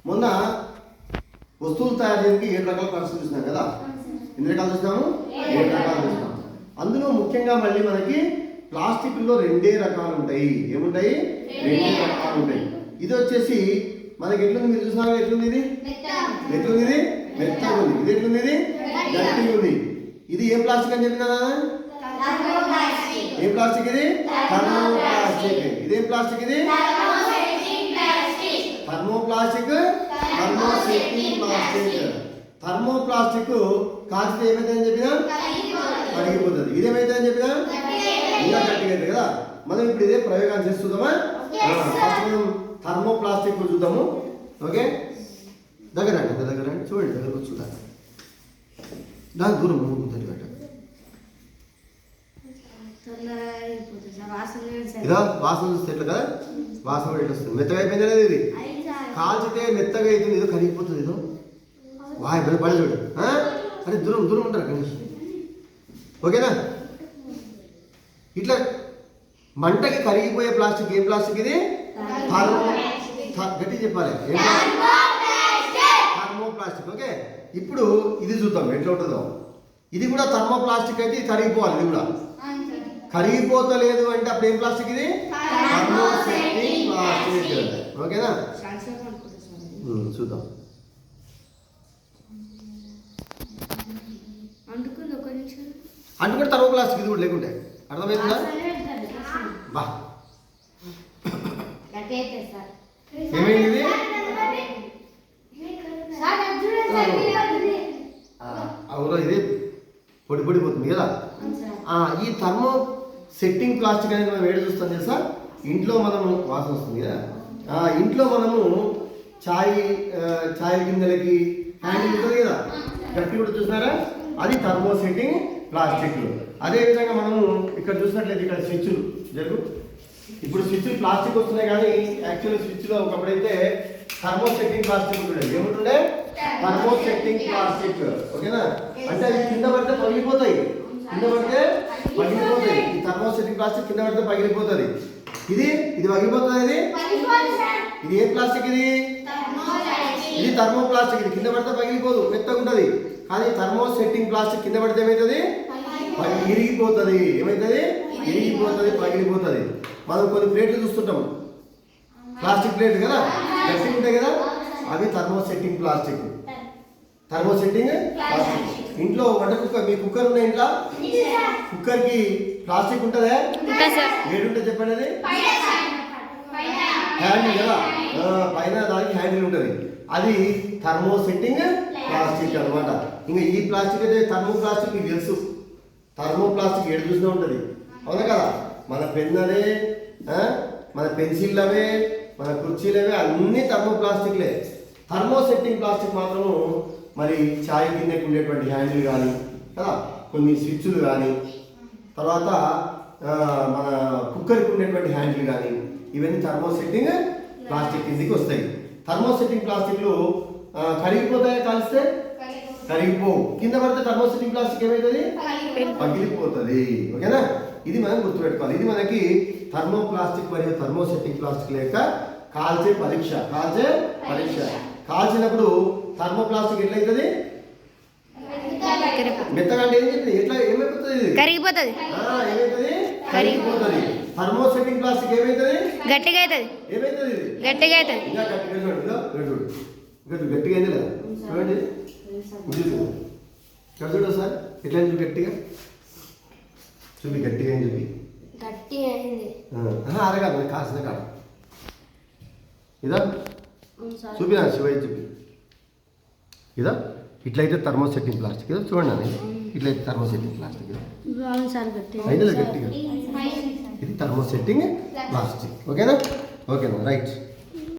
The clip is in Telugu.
మొన్న వస్తువులు తయారు చేయడానికి 7 రకాల పరిస్థితులు చూసినాం కదా. ఎన్ని రకాలు చూసినాము? 7 రకాలు చూసినాం. అందులో ముఖ్యంగా మళ్ళీ మనకి ప్లాస్టిక్లో 2 రకాలు ఉంటాయి. ఏముంటాయి? 2 రకాలు ఉంటాయి. ఇది వచ్చేసి మనకి ఎట్లుంది? మీరు చూసినా ఎట్లుంది? ఇది ఎట్లుంది? ఇది మెత్తగా ఉంది. ఇది ఎట్లుంది? ఇది గట్టిగా ఉంది. ఇది ఏం ప్లాస్టిక్ అని చెప్పినా? ఏం ప్లాస్టిక్ ఇది? థర్మోప్లాస్టిక్. ఇదేం ప్లాస్టిక్? ఇది థర్మోప్లాస్టిక్. Thermosetting plastic. థర్మోప్లాస్టిక్ కాల్చితే ఏమైతుందని చెప్పినా కరిగిపోతుంది. ఇదేమైతే అని చెప్పినా ఇంకా గట్టిగా అవుతుంది కదా. మనం ఇప్పుడు ఇదే ప్రయోగాన్ని చేస్తుందామా? ఫస్ట్ మనం థర్మోప్లాస్టిక్ చూద్దాము. ఓకే, దగ్గర చూడండి, దగ్గర చూద్దాం. దాని దూరం ఉంటుంది బయట. ఇదా వాసన చూస్తే ఎట్లా కదా, వాసన కూడా ఎట్లా వస్తుంది. మెత్తగా అయిపోయింది అనేది. ఇది కాల్చితే మెత్తగా అవుతుంది, ఏదో కరిగిపోతుంది. ఏదో వాయ్ పడి చూడు. అరే దూరం ఉంటారు అక్కడి నుంచి. ఓకేనా? ఇట్లా మంటకి కరిగిపోయే ప్లాస్టిక్ ఏం ప్లాస్టిక్? ఇది గట్టి చెప్పాలి. థర్మోప్లాస్టిక్. ఓకే, ఇప్పుడు ఇది చూద్దాం ఎట్లా ఉంటుందో. ఇది కూడా థర్మోప్లాస్టిక్ అయితే ఇది కరిగిపోవాలి. ఇది కూడా కరిగిపోతలేదు అంటే అప్పుడు ఏం ప్లాస్టిక్? ఇది థర్మోసెట్టింగ్ ప్లాస్టిక్. ఓకేనా? చూద్దాం. అంటుకుంటే థర్మోప్లాస్టిక్ ఇది కూడా లేకుంటే అర్థమవుతుందా? బా ఏమైంది? ఇది అవునా? ఇది పొడిపోతుంది కదా. ఈ థర్మో సెట్టింగ్ ప్లాస్టిక్ అనేది మనం ఏడు చూస్తాం తెలుసా? ఇంట్లో మనము వాసన వస్తుంది కదా. ఇంట్లో మనము ఛాయ్ గిన్నెలకి హ్యాండిల్ ఉంటుంది కదా, గట్టి కూడా చూసినారా? అది థర్మో సెట్టింగ్ ప్లాస్టిక్. అదేవిధంగా మనము ఇక్కడ చూసినట్లయితే ఇక్కడ స్విచ్లు జరుగు. ఇప్పుడు స్విచ్లు ప్లాస్టిక్ వస్తున్నాయి కానీ యాక్చువల్లీ స్విచ్లో ఒకప్పుడైతే థర్మో సెట్టింగ్ ప్లాస్టిక్ ఉంటుండే. ఏముంటుండే? Thermosetting plastic. ఓకేనా? అంటే అవి కింద పడితే పగిలిపోతాయి. ఈ థర్మో సెట్టింగ్ ప్లాస్టిక్ కింద పడితే పగిలిపోతుంది. ఇది పగిలిపోతుంది. ఇది ఏ ప్లాస్టిక్? ఇది థర్మో ప్లాస్టిక్. ఇది కింద పడితే పగిలిపోదు, మెత్తగా ఉంటుంది. కానీ థర్మో సెట్టింగ్ ప్లాస్టిక్ కింద పడితే ఏమవుతుంది? ఇరిగిపోతుంది. ఏమవుతుంది? ఇరిగిపోతుంది, పగిలిపోతుంది. మనం కొన్ని ప్లేట్లు చూస్తుంటాం, ప్లాస్టిక్ ప్లేట్ కదా, గట్టిగా ఉంటాయి కదా, అవి thermo setting plastic. Thermo setting plastic. ఇంట్లో వంట కుక్కర్, మీ కుక్కర్ ఉన్న ఇంట్లో కుక్కర్కి ప్లాస్టిక్ ఉంటుందా? ఏడుంటుంది చెప్పండి. అది హ్యాండిల్ కదా, పైన దానికి హ్యాండిల్ ఉంటుంది. అది థర్మో సెట్టింగ్ ప్లాస్టిక్ అనమాట. ఇంకా ఈ ప్లాస్టిక్ అయితే థర్మో ప్లాస్టిక్ మీకు తెలుసు. థర్మో ప్లాస్టిక్ ఏడు చూసినా ఉంటుంది, అవునా కదా? మన పెన్నలే, మన పెన్సిల్ అవే, మన కుర్చీలవే, అన్నీ థర్మో ప్లాస్టిక్లే. థర్మో సెట్టింగ్ ప్లాస్టిక్ మాత్రము మరి ఛాయ్ గిన్నెకి ఉండేటువంటి హ్యాండిల్ కానీ కదా, కొన్ని స్విచ్లు కానీ, తర్వాత మన కుక్కర్కి ఉండేటువంటి హ్యాండిల్ కానీ, ఇవన్నీ థర్మో సెట్టింగ్ ప్లాస్టిక్ కిందికి వస్తాయి. థర్మో సెట్టింగ్ ప్లాస్టిక్లు కరిగిపోతాయా? కాలిస్తే కరిగిపోవు. కింద పడితే థర్మో సెట్టింగ్ ప్లాస్టిక్ ఏమవుతుంది? పగిలిపోతుంది. ఓకేనా? ఇది మనం గుర్తుపెట్టుకోవాలి. ఇది మనకి థర్మో ప్లాస్టిక్ మరియు థర్మో సెట్టింగ్ ప్లాస్టిక్ లేక కాల్చే పరీక్ష. కాల్చినప్పుడు థర్మో ప్లాస్టిక్ ఎట్లయితుంది? మెత్తగా అంటే ఏం చెప్తుంది? ఏమైపోతుంది? కరిగిపోతుంది. కరిగిపోతుంది. థర్మో సెట్టింగ్ ప్లాస్టిక్ ఏమైతుంది? గట్టిగా అవుతుంది. ఏమైతుంది? గట్టిగా అవుతుంది. ఇంకా గట్టిగా గట్టిగా అయింది లేదా? చూడండి, చూడు సార్ ఎట్లా గట్టిగా చూపి. గట్టిగా అయింది చూపి. అరగాలి కాసిన కాడ ఇదా చూపినా శివయ్య చూపి. ఇదా ఇట్లయితే థర్మో సెట్టింగ్ ప్లాస్టిక్. ఇదా చూడండి అని, ఇట్లయితే థర్మో సెట్టింగ్ ప్లాస్టిక్. అయితే గట్టిగా ఇది థర్మో సెట్టింగ్ ప్లాస్టిక్. ఓకేనా? రైట్.